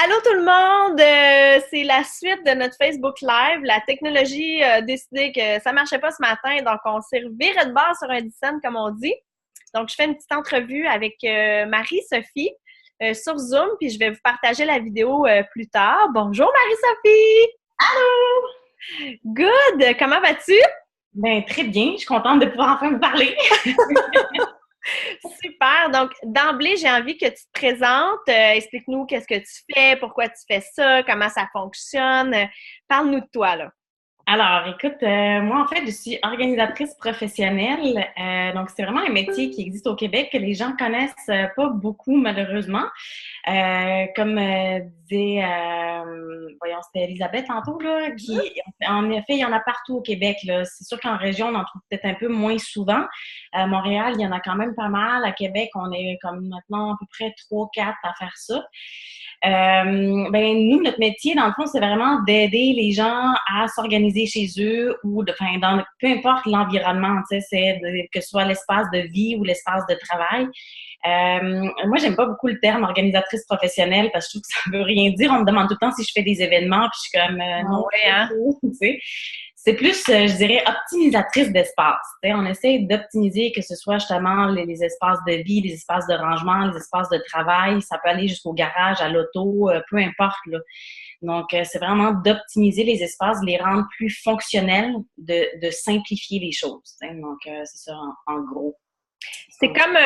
Allô tout le monde! C'est la suite de notre Facebook Live. La technologie a décidé que ça marchait pas ce matin, donc on s'est reviré de bord sur un dixaine, comme on dit. Donc, je fais une petite entrevue avec Marie-Sophie sur Zoom, puis je vais vous partager la vidéo plus tard. Bonjour Marie-Sophie! Good! Comment vas-tu? Ben, très bien. Je suis contente de pouvoir enfin vous parler. Super! Donc, d'emblée, j'ai envie que tu te présentes. Explique-nous qu'est-ce que tu fais, pourquoi tu fais ça, comment ça fonctionne. Parle-nous de toi, là. Alors, écoute, moi, en fait, je suis organisatrice professionnelle. Donc, c'est vraiment un métier qui existe au Québec que les gens connaissent pas beaucoup, malheureusement. Comme disait, voyons, c'était Elisabeth tantôt, là, en effet, il y en a partout au Québec, là. C'est sûr qu'en région, on en trouve peut-être un peu moins souvent. À Montréal, il y en a quand même pas mal. À Québec, on est comme maintenant à peu près 3-4 à faire ça. Ben, nous, notre métier, dans le fond, c'est vraiment d'aider les gens à s'organiser chez eux ou dans peu importe l'environnement, tu sais, que ce soit l'espace de vie ou l'espace de travail. Moi, j'aime pas beaucoup le terme organisatrice professionnelle parce que je trouve que ça veut rien dire. On me demande tout le temps si je fais des événements, puis je suis comme Ah non, ouais, hein? tu sais. C'est plus, je dirais, optimisatrice d'espace. Tu sais, on essaie d'optimiser que ce soit justement les espaces de vie, les espaces de rangement, les espaces de travail. Ça peut aller jusqu'au garage, à l'auto, peu importe, là. Donc, c'est vraiment d'optimiser les espaces, de les rendre plus fonctionnels, de simplifier les choses. Tu sais. Donc, c'est ça en gros. C'est comme,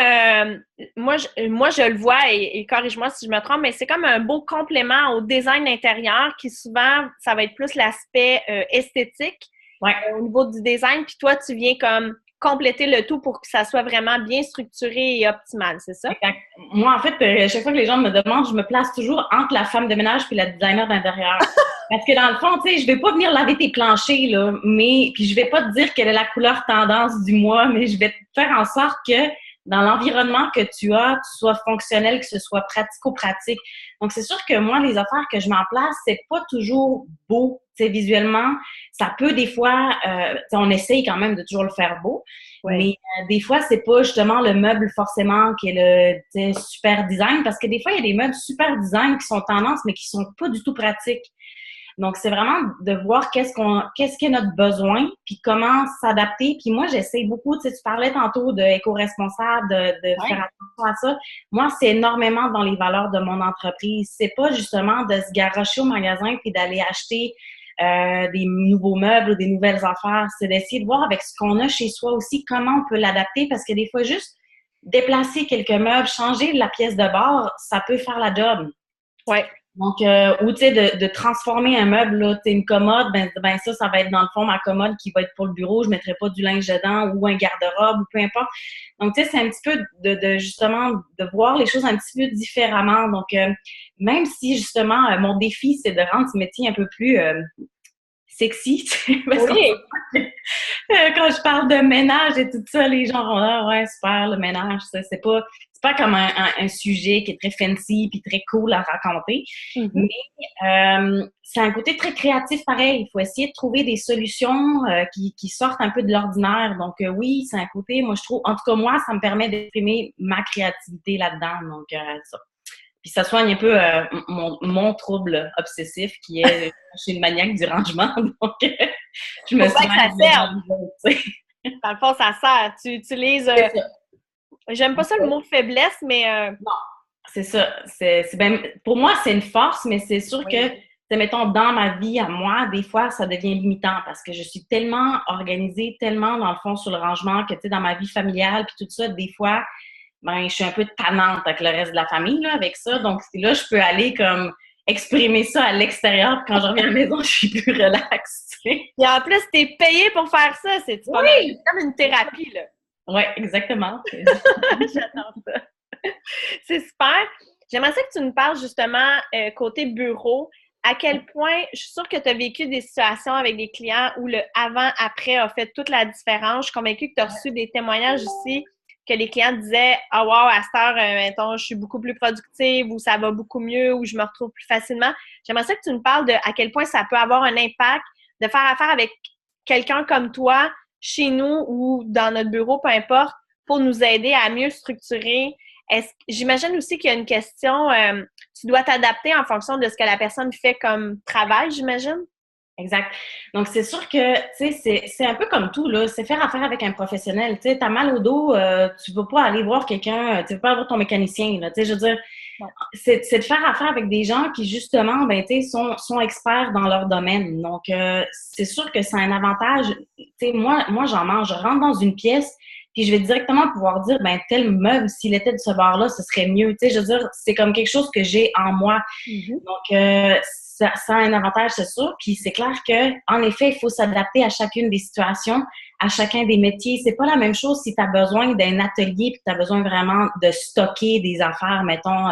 moi, je le vois, et corrige-moi si je me trompe, mais c'est comme un beau complément au design intérieur qui souvent, ça va être plus l'aspect esthétique Ouais. au niveau du design, puis toi, tu viens comme compléter le tout pour que ça soit vraiment bien structuré et optimal, c'est ça? Exact. Moi, en fait, chaque fois que les gens me demandent, je me place toujours entre la femme de ménage puis la designer d'intérieur. Parce que dans le fond, tu sais, je vais pas venir laver tes planchers, là, mais puis je vais pas te dire quelle est la couleur tendance du mois, mais je vais faire en sorte que dans l'environnement que tu as, tu sois fonctionnel, que ce soit pratico-pratique. Donc, c'est sûr que moi, les affaires que je mets en place, c'est pas toujours beau, tu sais, visuellement. Ça peut des fois, on essaye quand même de toujours le faire beau, Oui. mais des fois, c'est pas justement le meuble forcément qui est le super design, parce que des fois, il y a des meubles super design qui sont tendance, mais qui sont pas du tout pratiques. Donc, c'est vraiment de voir qu'est-ce qu'est notre besoin, puis comment s'adapter. Puis moi, j'essaie beaucoup, tu sais, tu parlais tantôt de éco-responsable, de Ouais. faire attention à ça. Moi, c'est énormément dans les valeurs de mon entreprise. C'est pas justement de se garrocher au magasin puis d'aller acheter des nouveaux meubles ou des nouvelles affaires. C'est d'essayer de voir avec ce qu'on a chez soi aussi, comment on peut l'adapter, parce que des fois, juste déplacer quelques meubles, changer la pièce de bord, ça peut faire la job. Ouais. Donc, ou tu sais, de transformer un meuble, là, tu sais, une commode, ben ça va être dans le fond ma commode qui va être pour le bureau, je mettrai pas du linge dedans ou un garde-robe ou peu importe. Donc, tu sais, c'est un petit peu de justement de voir les choses un petit peu différemment. Donc, même si justement mon défi, c'est de rendre ce métier un peu plus sexy, tu sais, parce qu'on Oui. quand je parle de ménage et tout ça, les gens vont là, ouais, super, le ménage, ça, c'est pas comme un sujet qui est très fancy puis très cool à raconter. Mhm. Mais c'est un côté très créatif pareil. Il faut essayer de trouver des solutions qui sortent un peu de l'ordinaire. Donc oui, c'est un côté, moi je trouve, en tout cas moi, ça me permet d'exprimer ma créativité là-dedans. Donc ça. Puis ça soigne un peu mon trouble obsessif qui est chez le maniaque du rangement. Donc je me Faut pas que ça soigne serve. devant les autres, tu sais. Dans le fond, ça sert. Tu utilises, C'est ça. j'aime pas Donc, ça le mot faiblesse, mais non, c'est ça. Pour moi, c'est une force, mais c'est sûr que, oui. mettons, dans ma vie, à moi, des fois, ça devient limitant parce que je suis tellement organisée, tellement, dans le fond, sur le rangement que, tu sais, dans ma vie familiale, puis tout ça, des fois, ben, je suis un peu tannante avec le reste de la famille, là, avec ça. Donc, là, je peux aller comme exprimer ça à l'extérieur, puis quand je reviens à la maison, je suis plus relaxe, tu sais. Et en plus, t'es payé pour faire ça. C'est pas mal. C'est Oui! comme une thérapie, là. Oui, exactement. J'adore ça. C'est super. J'aimerais ça que tu nous parles justement côté bureau. À quel point, je suis sûre que tu as vécu des situations avec des clients où le avant-après a fait toute la différence. Je suis convaincue que tu as reçu des témoignages ici que les clients disaient ah wow, à cette heure, mettons, je suis beaucoup plus productive ou ça va beaucoup mieux ou je me retrouve plus facilement. J'aimerais ça que tu nous parles de à quel point ça peut avoir un impact de faire affaire avec quelqu'un comme toi chez nous ou dans notre bureau, peu importe, pour nous aider à mieux structurer. J'imagine aussi qu'il y a une question, tu dois t'adapter en fonction de ce que la personne fait comme travail, j'imagine? Exact. Donc, c'est sûr que, tu sais, c'est un peu comme tout, là. C'est faire affaire avec un professionnel. Tu sais, t'as mal au dos, tu vas pas aller voir quelqu'un, tu vas pas aller voir ton mécanicien, là. Tu sais, je veux dire, Ouais. c'est de faire affaire avec des gens qui, justement, ben, tu sais, sont experts dans leur domaine. Donc, c'est sûr que c'est un avantage. Tu sais, moi, j'en mange. Je rentre dans une pièce, puis je vais directement pouvoir dire, ben, tel meuble, s'il était de ce bord-là, ce serait mieux. Tu sais, je veux dire, c'est comme quelque chose que j'ai en moi. Mhm. Donc, ça a un avantage, c'est sûr. Puis c'est clair que, en effet, il faut s'adapter à chacune des situations, à chacun des métiers. C'est pas la même chose si tu as besoin d'un atelier puis tu as besoin vraiment de stocker des affaires, mettons,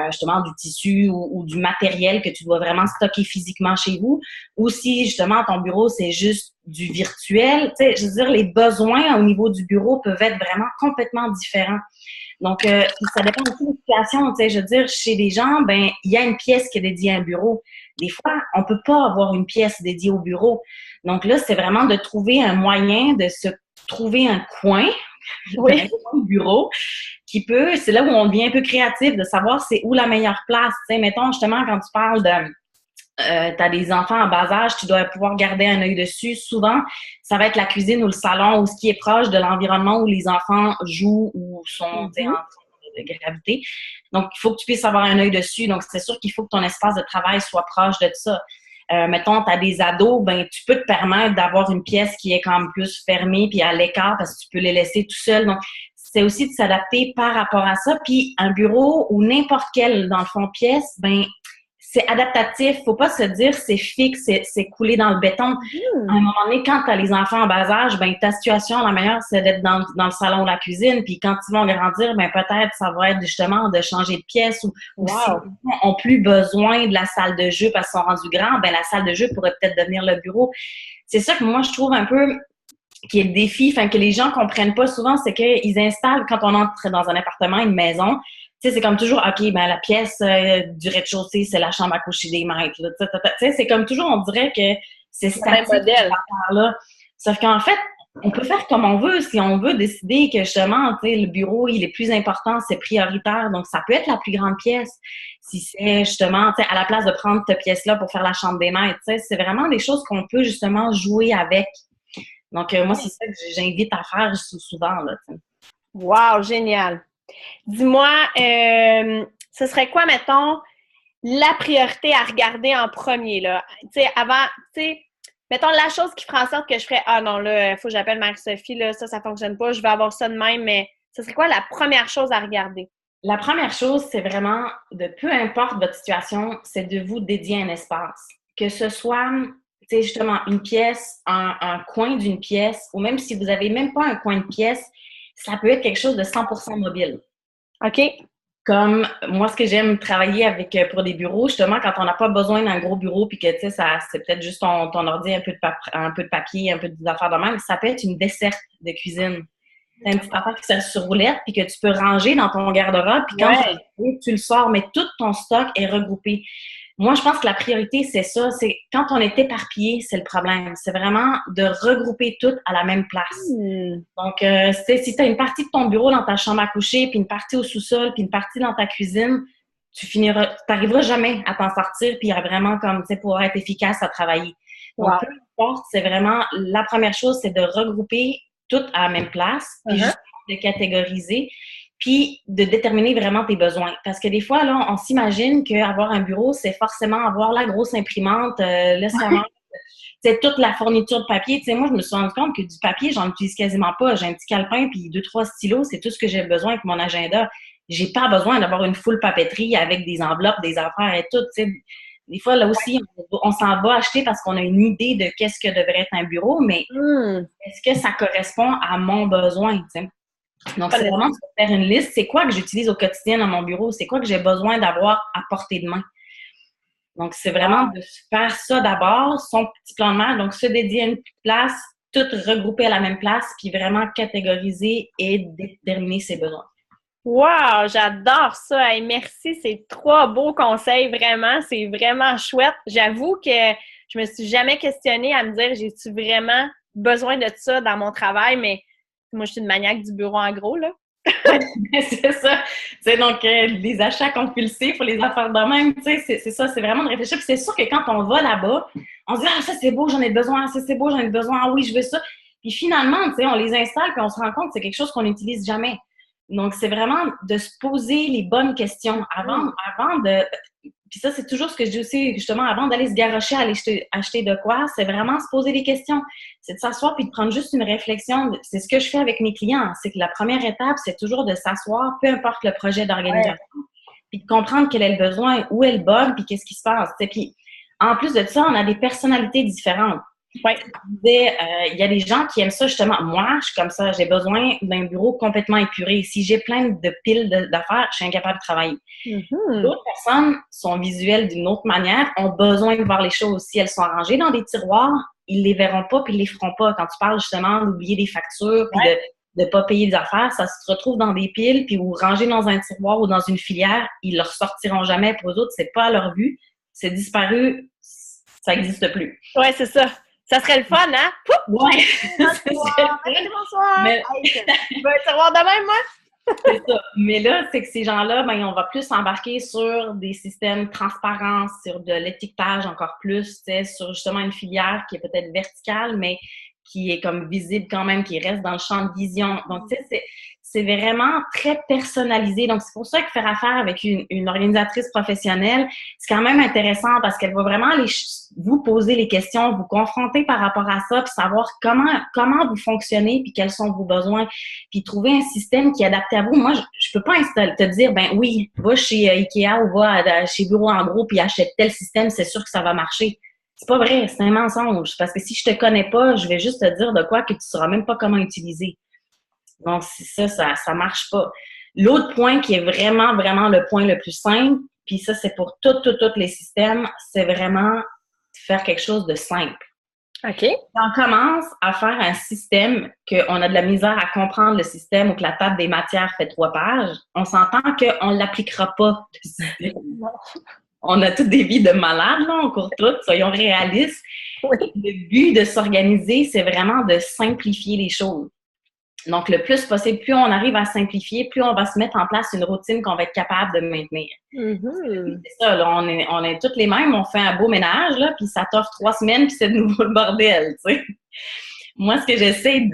justement, du tissu ou du matériel que tu dois vraiment stocker physiquement chez vous. Ou si, justement, ton bureau, c'est juste du virtuel. Tu sais, je veux dire, les besoins au niveau du bureau peuvent être vraiment complètement différents. Donc, ça dépend aussi des situations. Tu sais, je veux dire, chez des gens, ben, il y a une pièce qui est dédiée à un bureau. Des fois, on peut pas avoir une pièce dédiée au bureau. Donc là, c'est vraiment de trouver un moyen de se trouver un coin, Oui. un coin de bureau qui peut, c'est là où on devient un peu créatif, de savoir c'est où la meilleure place. Tu sais, mettons, justement, quand tu parles de tu as des enfants en bas âge, tu dois pouvoir garder un œil dessus. Souvent, ça va être la cuisine ou le salon ou ce qui est proche de l'environnement où les enfants jouent ou sont en Mhm. train de graviter. Donc, il faut que tu puisses avoir un œil dessus. Donc, c'est sûr qu'il faut que ton espace de travail soit proche de ça. Mettons, tu as des ados, ben tu peux te permettre d'avoir une pièce qui est quand même plus fermée puis à l'écart parce que tu peux les laisser tout seuls. Donc, c'est aussi de s'adapter par rapport à ça. Puis, un bureau ou n'importe quelle, dans le fond, pièce, ben c'est adaptatif. Faut pas se dire c'est fixe, c'est coulé dans le béton. À un Mhm. moment donné, quand tu as les enfants en bas âge, ben ta situation, la meilleure, c'est d'être dans le salon ou la cuisine. Puis quand ils vont grandir, ben peut-être ça va être justement de changer de pièce ou si Wow. ils ont plus besoin de la salle de jeu parce qu'ils sont rendus grands, ben la salle de jeu pourrait peut-être devenir le bureau. C'est ça que moi, je trouve un peu qui est le défi, enfin que les gens comprennent pas souvent, c'est qu'ils installent, quand on entre dans un appartement, une maison, tu sais, c'est comme toujours, OK, ben la pièce du rez-de-chaussée, c'est la chambre à coucher des maîtres. Tu sais, c'est comme toujours, on dirait que c'est Le même statique, cette modèle. affaire-là. Sauf qu'en fait, on peut faire comme on veut. Si on veut décider que justement, tu sais, le bureau, il est plus important, c'est prioritaire. Donc, ça peut être la plus grande pièce. Si c'est justement, tu sais, à la place de prendre cette pièce-là pour faire la chambre des maîtres, tu sais, c'est vraiment des choses qu'on peut justement jouer avec. Donc, moi, c'est ça que j'invite à faire souvent, là, tu sais. Wow, génial. Dis-moi, ce serait quoi, mettons, la priorité à regarder en premier, là? Tu sais, avant, tu sais, mettons la chose qui ferait en sorte que je ferais, ah non, là, il faut que j'appelle Marie-Sophie, là, ça fonctionne pas, je vais avoir ça de même, mais ce serait quoi la première chose à regarder? La première chose, c'est vraiment de, peu importe votre situation, c'est de vous dédier un espace. Que ce soit, tu sais, justement, une pièce, un coin d'une pièce, ou même si vous avez même pas un coin de pièce, ça peut être quelque chose de 100% mobile. OK? Comme moi, ce que j'aime travailler avec pour des bureaux, justement, quand on n'a pas besoin d'un gros bureau, puis que tu sais, ça, c'est peut-être juste ton ordi, un peu de papier, un peu d'affaires de même, ça peut être une desserte de cuisine. T'as une petite affaire qui sert sur roulette, puis que tu peux ranger dans ton garde-robe, puis quand Ouais. tu le sors, mais tout ton stock est regroupé. Moi, je pense que la priorité, c'est ça. C'est quand on est éparpillé, c'est le problème. C'est vraiment de regrouper tout à la même place. Hmm. Donc, si tu as une partie de ton bureau dans ta chambre à coucher, puis une partie au sous-sol, puis une partie dans ta cuisine, t'arriveras jamais à t'en sortir, puis à vraiment comme, tu sais, pouvoir être efficace à travailler. Donc, Wow. peu importe, c'est vraiment, la première chose, c'est de regrouper tout à la même place, puis Uh-huh. justement de catégoriser, puis de déterminer vraiment tes besoins. Parce que des fois, là, on s'imagine qu'avoir un bureau, c'est forcément avoir la grosse imprimante, le scanner, c'est toute la fourniture de papier. Tu sais, moi, je me suis rendu compte que du papier, j'en utilise quasiment pas. J'ai un petit calepin puis 2, 3 stylos, c'est tout ce que j'ai besoin pour mon agenda. J'ai pas besoin d'avoir une full papeterie avec des enveloppes, des affaires et tout. Tu sais, des fois, là aussi, on s'en va acheter parce qu'on a une idée de qu'est-ce que devrait être un bureau, mais Hmm. est-ce que ça correspond à mon besoin, tu sais? Donc, c'est vraiment de faire une liste. C'est quoi que j'utilise au quotidien dans mon bureau? C'est quoi que j'ai besoin d'avoir à portée de main? Donc, c'est vraiment de faire ça d'abord, son petit plan de match, donc se dédier à une place, tout regrouper à la même place, puis vraiment catégoriser et déterminer ses besoins. Wow, j'adore ça. Hey, merci, c'est trois beaux conseils, vraiment. C'est vraiment chouette. J'avoue que je me suis jamais questionnée à me dire, j'ai-tu vraiment besoin de ça dans mon travail, mais moi, je suis une maniaque du bureau en gros, là. C'est ça. sais, donc, les achats compulsifs ou les affaires de même, tu sais, c'est ça, c'est vraiment de réfléchir. Puis c'est sûr que quand on va là-bas, on se dit, ah, ça c'est beau, j'en ai besoin, ça c'est beau, j'en ai besoin, ah oui, je veux ça. Puis finalement, tu sais, on les installe, puis on se rend compte que c'est quelque chose qu'on n'utilise jamais. Donc, c'est vraiment de se poser les bonnes questions avant de... Puis ça, c'est toujours ce que je dis aussi, justement, avant d'aller se garrocher à aller acheter de quoi, c'est vraiment se poser des questions. C'est de s'asseoir puis de prendre juste une réflexion. C'est ce que je fais avec mes clients. C'est que la première étape, c'est toujours de s'asseoir, peu importe le projet d'organisation, puis de comprendre quel est le besoin, où est le bug, puis qu'est-ce qui se passe. T'sais. Puis en plus de ça, on a des personnalités différentes. Ouais. Il y a des gens qui aiment ça, justement. Moi, je suis comme ça. J'ai besoin d'un bureau complètement épuré. Si j'ai plein de piles d'affaires, je suis incapable de travailler. D'autres personnes sont visuelles d'une autre manière, ont besoin de voir les choses. Si elles sont rangées dans des tiroirs, ils les verront pas puis ils les feront pas. Quand tu parles, justement, d'oublier des factures puis de pas payer des affaires, ça se retrouve dans des piles puis ou rangé dans un tiroir ou dans une filière, ils le ressortiront jamais. Pour eux autres, c'est pas à leur vue. C'est disparu. Ça n'existe plus. Ouais, c'est ça. Ça serait le fun, hein? Ouais! Bonsoir! Mais... Je veux un tiroir de même, moi? C'est ça. Mais là, c'est que ces gens-là, ben, on va plus embarquer sur des systèmes transparents, sur de l'étiquetage encore plus, tu sais, sur justement une filière qui est peut-être verticale, mais qui est comme visible quand même, qui reste dans le champ de vision. Donc, tu sais, c'est vraiment très personnalisé. Donc, c'est pour ça que faire affaire avec une organisatrice professionnelle, c'est quand même intéressant parce qu'elle va vraiment vous poser les questions, vous confronter par rapport à ça, puis savoir comment vous fonctionnez, puis quels sont vos besoins, puis trouver un système qui est adapté à vous. Moi, je peux pas te dire, ben oui, va chez Ikea ou va chez Bureau en gros, puis achète tel système, c'est sûr que ça va marcher. C'est pas vrai, c'est un mensonge. Parce que si je te connais pas, je vais juste te dire de quoi que tu sauras même pas comment utiliser. Donc, ça marche pas. L'autre point qui est vraiment, vraiment le point le plus simple, puis ça, c'est pour tous les systèmes, c'est vraiment faire quelque chose de simple. OK. Quand on commence à faire un système qu'on a de la misère à comprendre le système ou que la table des matières fait 3 pages, on s'entend qu'on ne l'appliquera pas. On a toutes des vies de malades, là, on court toutes, soyons réalistes. Oui. Le but de s'organiser, c'est vraiment de simplifier les choses. Donc, le plus possible, plus on arrive à simplifier, plus on va se mettre en place une routine qu'on va être capable de maintenir. C'est ça, là, on est toutes les mêmes, on fait un beau ménage, là, puis ça t'offre 3 semaines, puis c'est de nouveau le bordel, tu sais. Moi, ce que j'essaie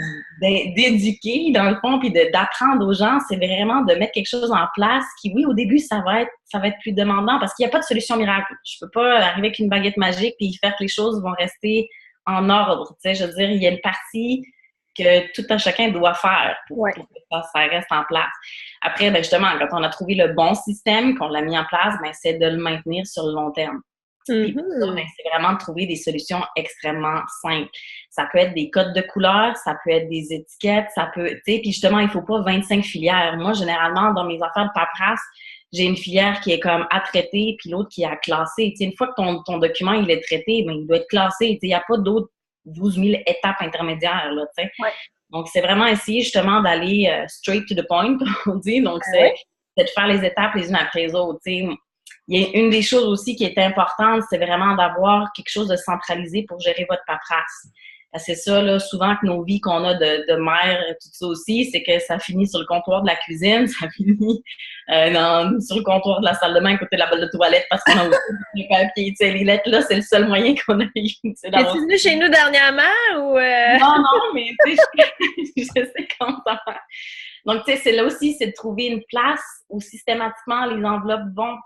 d'éduquer, dans le fond, puis d'apprendre aux gens, c'est vraiment de mettre quelque chose en place qui, oui, au début, ça va être plus demandant parce qu'il n'y a pas de solution miracle. Je peux pas arriver avec une baguette magique puis faire que les choses vont rester en ordre. Tu sais, je veux dire, il y a une partie que tout un chacun doit faire pour que ça reste en place. Après, ben justement, quand on a trouvé le bon système, qu'on l'a mis en place, ben c'est de le maintenir sur le long terme. Puis pour ça, ben, c'est vraiment de trouver des solutions extrêmement simples. Ça peut être des codes de couleurs, ça peut être des étiquettes, ça peut, tu sais, puis justement, il faut pas 25 filières. Moi, généralement, dans mes affaires de paperasse, j'ai une filière qui est comme à traiter, puis l'autre qui est à classer. Tu sais, une fois que ton document, il est traité, ben, il doit être classé. Tu sais, il n'y a pas d'autres 12 000 étapes intermédiaires, là, tu sais. Ouais. Donc, c'est vraiment essayer, justement, d'aller straight to the point, comme on dit. Donc, c'est de faire les étapes les unes après les autres, tu sais. Il y a une des choses aussi qui est importante, c'est vraiment d'avoir quelque chose de centralisé pour gérer votre paperasse. C'est ça, là, souvent que nos vies qu'on a de mère, tout ça aussi, c'est que ça finit sur le comptoir de la cuisine, ça finit sur le comptoir de la salle de bain à côté de la bolle de toilette parce qu'on a aussi les papiers. Tu sais, les lettres, là, c'est le seul moyen qu'on a eu. Es-tu venu chez nous dernièrement ou... Non, mais tu sais, je sais comment ça va. Donc, tu sais, c'est là aussi, c'est de trouver une place où systématiquement les enveloppes vont.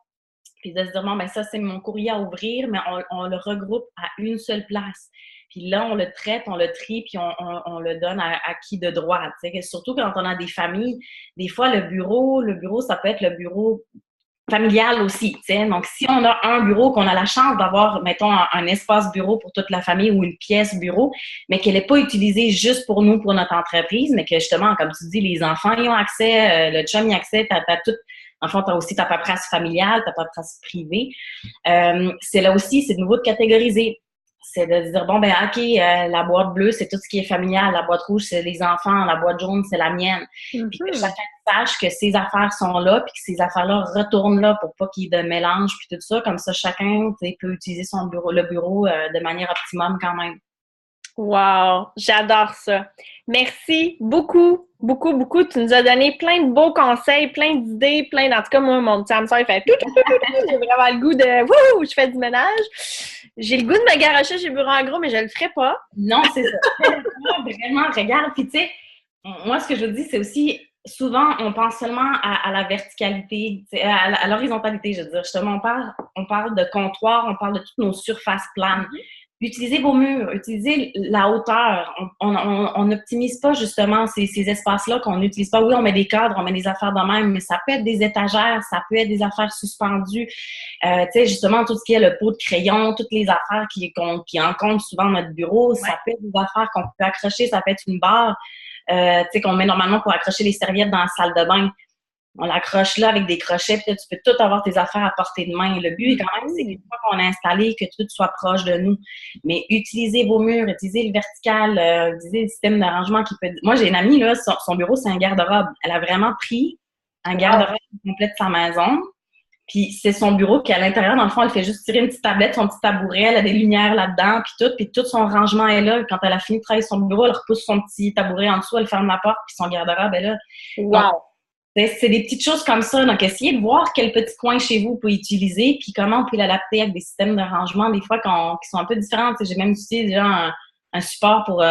Puis de se dire, bon, ben ça, c'est mon courrier à ouvrir, mais on le regroupe à une seule place. Puis là, on le traite, on le trie, puis on le donne à qui de droit. T'sais. Surtout quand on a des familles, des fois, le bureau, ça peut être le bureau familial aussi. T'sais. Donc, si on a un bureau, qu'on a la chance d'avoir, mettons, un espace bureau pour toute la famille ou une pièce bureau, mais qu'elle n'est pas utilisée juste pour nous, pour notre entreprise, mais que justement, comme tu dis, les enfants y ont accès, le chum y a accès, t'as tout... En fait, tu as aussi ta paperasse familiale, ta paperasse privée. C'est là aussi, c'est de nouveau de catégoriser. C'est de dire, bon, ben OK, la boîte bleue, c'est tout ce qui est familial. La boîte rouge, c'est les enfants. La boîte jaune, c'est la mienne. Puis que chacun sache que ces affaires sont là, puis que ces affaires-là retournent là pour pas qu'il y ait de mélange, puis tout ça. Comme ça, chacun peut utiliser le bureau de manière optimum quand même. Wow! J'adore ça. Merci beaucoup Beaucoup, beaucoup. Tu nous as donné plein de beaux conseils, plein d'idées, en tout cas, moi, mon petit hamster, il fait tout. J'ai vraiment le goût de wouh, je fais du ménage. J'ai le goût de me garocher chez Bureau en gros, mais je le ferai pas. Non, c'est ça. Vraiment, regarde. Puis, tu sais, moi, ce que je dis, c'est aussi, souvent, on pense seulement à la verticalité, à l'horizontalité, je veux dire. Justement, on parle de comptoir, on parle de toutes nos surfaces planes. Utilisez vos murs, utilisez la hauteur. On n'optimise pas justement ces espaces-là qu'on n'utilise pas. Oui, on met des cadres, on met des affaires de même, mais ça peut être des étagères, ça peut être des affaires suspendues. Tu sais, justement, tout ce qui est le pot de crayon, toutes les affaires qui encombrent souvent notre bureau, ça peut être des affaires qu'on peut accrocher, ça peut être une barre, tu sais, qu'on met normalement pour accrocher les serviettes dans la salle de bain. On l'accroche là avec des crochets, puis tu peux tout avoir tes affaires à portée de main. Le but, quand même, c'est qu'une fois qu'on a installé, que tout soit proche de nous. Mais utilisez vos murs, utilisez le vertical, utilisez le système d'arrangement qui peut... Moi, j'ai une amie, là, son bureau, c'est un garde-robe. Elle a vraiment pris un garde-robe complet de sa maison. Puis c'est son bureau qui, à l'intérieur, dans le fond, elle fait juste tirer une petite tablette, son petit tabouret, elle a des lumières là-dedans, puis tout son rangement est là. Quand elle a fini de travailler son bureau, elle repousse son petit tabouret en dessous, elle ferme la porte, puis son garde-robe est là. Wow! Donc, c'est des petites choses comme ça. Donc, essayez de voir quel petit coin chez vous vous pouvez utiliser, puis comment on peut l'adapter avec des systèmes de rangement, des fois, qui sont un peu différents. J'ai même utilisé déjà un support pour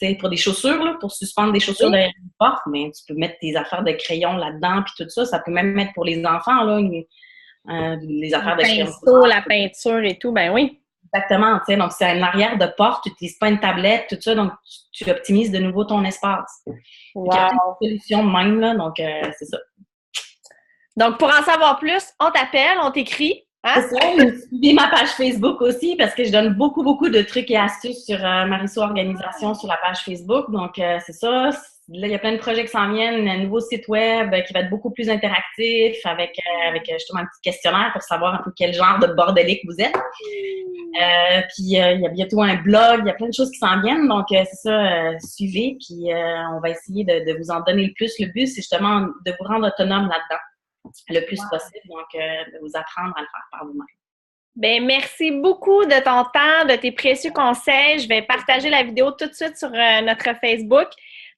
des chaussures, là, pour suspendre des chaussures derrière une porte, mais tu peux mettre tes affaires de crayon là-dedans, puis tout ça. Ça peut même mettre pour les enfants, là, les affaires de crayon. La peinture et tout, ben oui. Exactement, tu sais, donc c'est une arrière de porte, tu n'utilises pas une tablette, tout ça, donc tu optimises de nouveau ton espace. Wow. Il y a une solution de même, là, donc c'est ça. Donc, pour en savoir plus, on t'appelle, on t'écrit. Hein? C'est ça, suivez ma page Facebook aussi, parce que je donne beaucoup, beaucoup de trucs et astuces sur Marisso Organisation sur la page Facebook, donc c'est ça. Là, il y a plein de projets qui s'en viennent, un nouveau site web qui va être beaucoup plus interactif avec justement un petit questionnaire pour savoir un peu quel genre de bordélique vous êtes. Puis il y a bientôt un blog, il y a plein de choses qui s'en viennent, donc c'est ça, suivez, puis on va essayer de vous en donner le plus. Le but, c'est justement de vous rendre autonome là-dedans le plus possible, donc de vous apprendre à le faire par vous-même. Bien, merci beaucoup de ton temps, de tes précieux conseils. Je vais partager la vidéo tout de suite sur notre Facebook.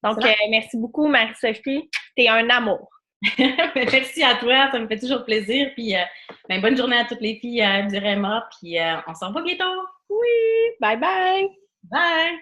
Donc, merci beaucoup, Marie-Sophie. T'es un amour. Merci à toi, ça me fait toujours plaisir. Puis, bonne journée à toutes les filles du REMA. Puis, on se revoit bientôt. Oui, bye bye. Bye.